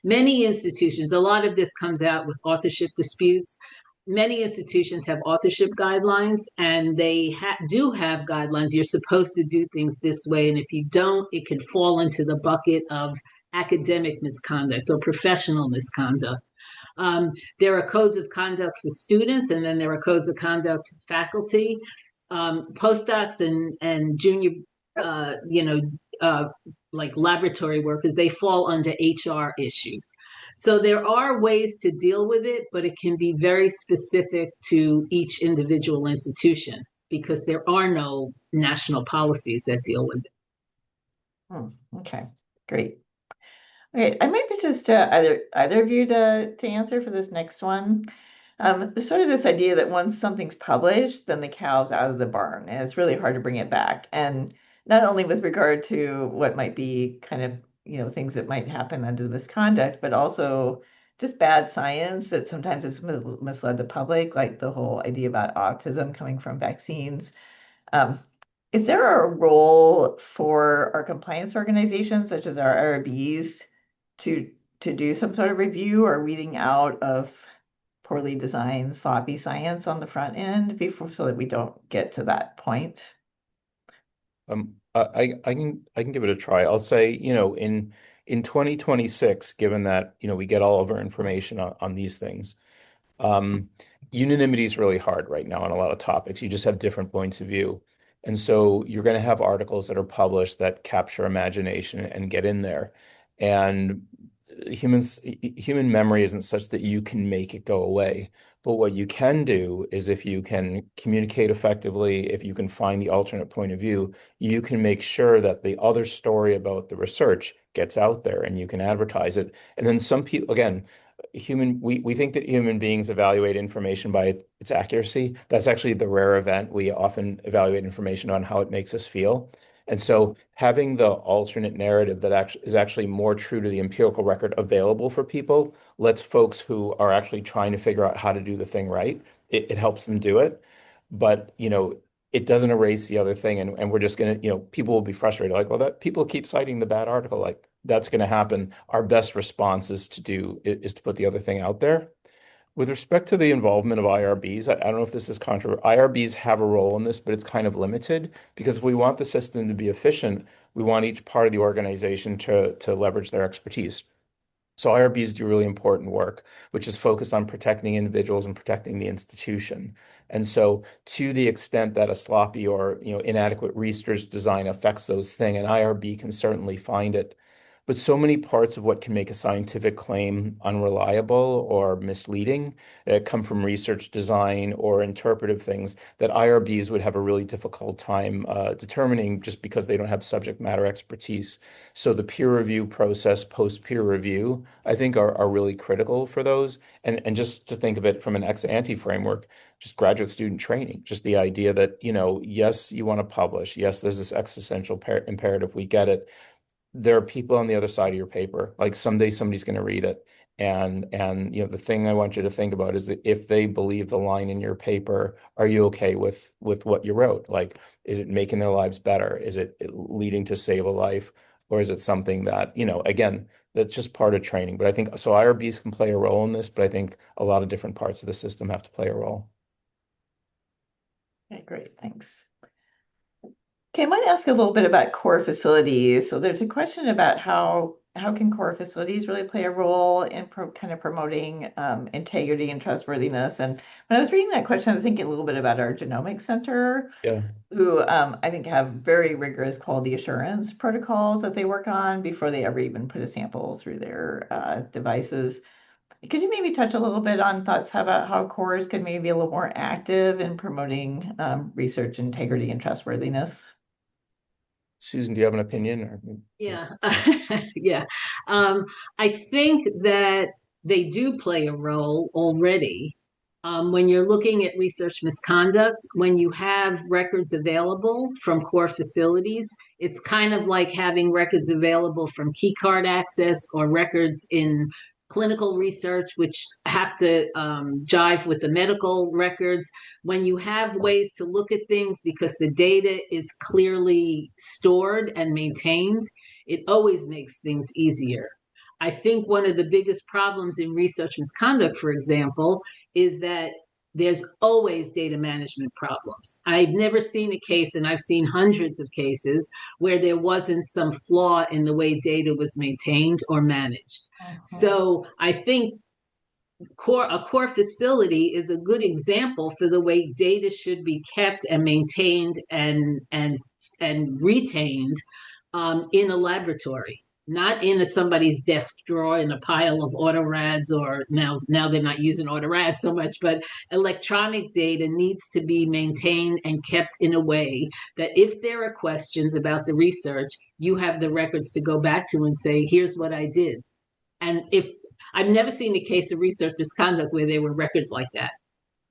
Many institutions, a lot of this comes out with authorship disputes. Many institutions have authorship guidelines, and they do have guidelines. You're supposed to do things this way, and if you don't, it could fall into the bucket of academic misconduct or professional misconduct. Um, there are codes of conduct for students, and then there are codes of conduct for faculty. Postdocs and junior, uh, you know, uh, like laboratory workers, they fall under HR issues. So there are ways to deal with it, but it can be very specific to each individual institution because there are no national policies that deal with it. Okay, great. Okay, I might be just either of you to answer for this next one. There's sort of this idea that once something's published, then the cow's out of the barn, and it's really hard to bring it back. And not only with regard to what might be kind of, things that might happen under the misconduct, but also just bad science that sometimes it's misled the public, like the whole idea about autism coming from vaccines. Um, is there a role for our compliance organizations, such as our IRBs, to do some sort of review or weeding out of poorly designed, sloppy science on the front end before, so that we don't get to that point? I can give it a try. I'll say, in 2026, given that, we get all of our information on these things, um, unanimity is really hard right now on a lot of topics. You just have different points of view. And so you're going to have articles that are published that capture imagination and get in there. And human memory isn't such that you can make it go away. But what you can do is if you can communicate effectively, if you can find the alternate point of view, you can make sure that the other story about the research gets out there and you can advertise it. And then some people, again, we think that human beings evaluate information by its accuracy. That's actually the rare event. We often evaluate information on how it makes us feel. And so having the alternate narrative that actually is actually more true to the empirical record available for people lets folks who are actually trying to figure out how to do the thing right, it helps them do it. But, it doesn't erase the other thing. And we're just going to, people will be frustrated. Like, well, that people keep citing the bad article. Like that's going to happen. Our best response is to put the other thing out there. With respect to the involvement of IRBs, I don't know if this is controversial. IRBs have a role in this, but it's kind of limited because if we want the system to be efficient, we want each part of the organization to leverage their expertise. So IRBs do really important work, which is focused on protecting individuals and protecting the institution. And so to the extent that a sloppy or inadequate research design affects those things, an IRB can certainly find it. But so many parts of what can make a scientific claim unreliable or misleading come from research design or interpretive things that IRBs would have a really difficult time determining just because they don't have subject matter expertise. So the peer review process, post peer review, I think are really critical for those. And just to think of it from an ex ante framework, just graduate student training, just the idea that, yes, you want to publish. Yes, there's this existential imperative. We get it. There are people on the other side of your paper. Like someday somebody's going to read it. And the thing I want you to think about is that if they believe the line in your paper, are you okay with what you wrote? Like, is it making their lives better? Is it leading to save a life? Or is it something that, again, that's just part of training. But I think so IRBs can play a role in this, but I think a lot of different parts of the system have to play a role. Okay, great, thanks. Okay, I might ask a little bit about core facilities. So there's a question about how can core facilities really play a role in kind of promoting integrity and trustworthiness. And when I was reading that question, I was thinking a little bit about our genomics center, Yeah. who I think have very rigorous quality assurance protocols that they work on before they ever even put a sample through their devices. Could you maybe touch a little bit on thoughts about how cores could maybe be a little more active in promoting research integrity and trustworthiness? Susan, do you have an opinion? Or... Yeah, yeah. I think that they do play a role already. When you're looking at research misconduct, when you have records available from core facilities, it's kind of like having records available from key card access or records in clinical research, which have to jive with the medical records. When you have ways to look at things because the data is clearly stored and maintained, it always makes things easier. I think one of the biggest problems in research misconduct, for example, is that there's always data management problems. I've never seen a case, and I've seen hundreds of cases, where there wasn't some flaw in the way data was maintained or managed. Mhm. So I think a core facility is a good example for the way data should be kept and maintained and retained in a laboratory, not in somebody's desk drawer in a pile of autorads, or now they're not using autorads so much, but electronic data needs to be maintained and kept in a way that if there are questions about the research, you have the records to go back to and say, here's what I did. And if I've never seen a case of research misconduct where there were records like that.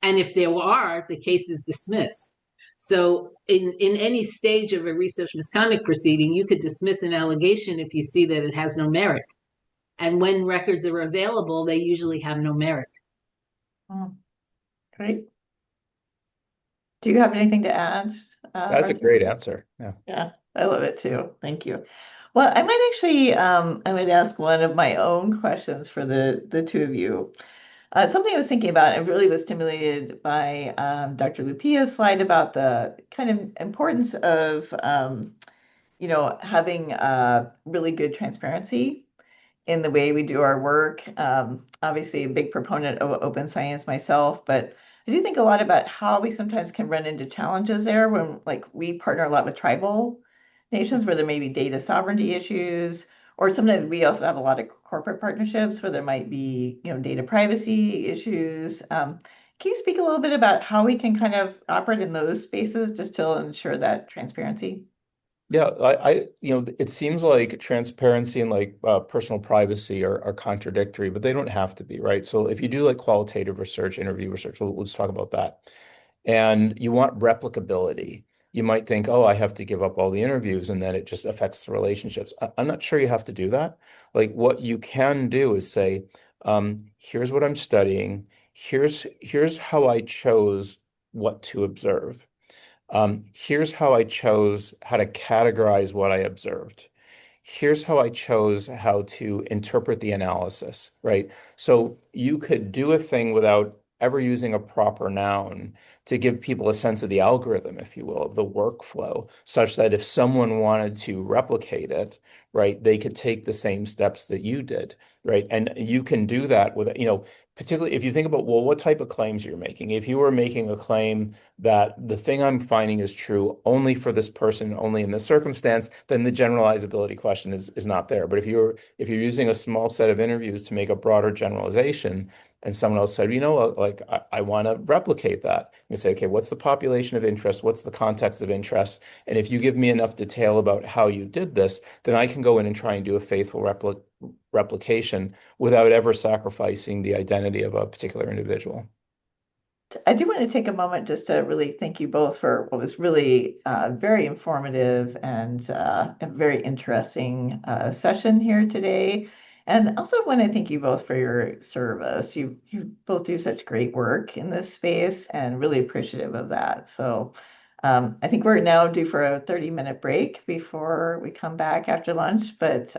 And if there are, the case is dismissed. So in any stage of a research misconduct proceeding, you could dismiss an allegation if you see that it has no merit. And when records are available, they usually have no merit. Mm, great. Do you have anything to add, That's a Arthur? great answer. Yeah. Yeah, I love it too. Thank you. Well, I might actually, I might ask one of my own questions for the two of you. Something I was thinking about, and really was stimulated by Dr. Lupia's slide about the kind of importance of, having really good transparency in the way we do our work. Obviously, a big proponent of open science myself, but I do think a lot about how we sometimes can run into challenges there when, like, we partner a lot with tribal nations where there may be data sovereignty issues, or sometimes we also have a lot of corporate partnerships where there might be, data privacy issues. Can you speak a little bit about how we can kind of operate in those spaces just to ensure that transparency? Yeah, it seems like transparency and like personal privacy are contradictory, but they don't have to be, right? So if you do like qualitative research, interview research, let's talk about that. And you want replicability. You might think, oh, I have to give up all the interviews and then it just affects the relationships. I'm not sure you have to do that. Like what you can do is say, here's what I'm studying. Here's how I chose what to observe. Here's how I chose how to categorize what I observed. Here's how I chose how to interpret the analysis, right? So you could do a thing without ever using a proper noun to give people a sense of the algorithm, if you will, of the workflow, such that if someone wanted to replicate it, right, they could take the same steps that you did, right? And you can do that with, particularly if you think about, well, what type of claims you're making. If you were making a claim that the thing I'm finding is true only for this person, only in this circumstance, then the generalizability question is not there. But if you're using a small set of interviews to make a broader generalization, and someone else said, like I want to replicate that, you say, okay, what's the population of interest? What's the context of interest? And if you give me enough detail about how you did this, then I can go in and try and do a faithful replication without ever sacrificing the identity of a particular individual. I do want to take a moment just to really thank you both for what was really very informative and a very interesting session here today. And also want to thank you both for your service. You both do such great work in this space and really appreciative of that. So I think we're now due for a 30-minute break before we come back after lunch. But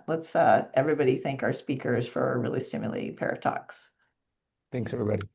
let's everybody thank our speakers for a really stimulating pair of talks. Thanks, everybody.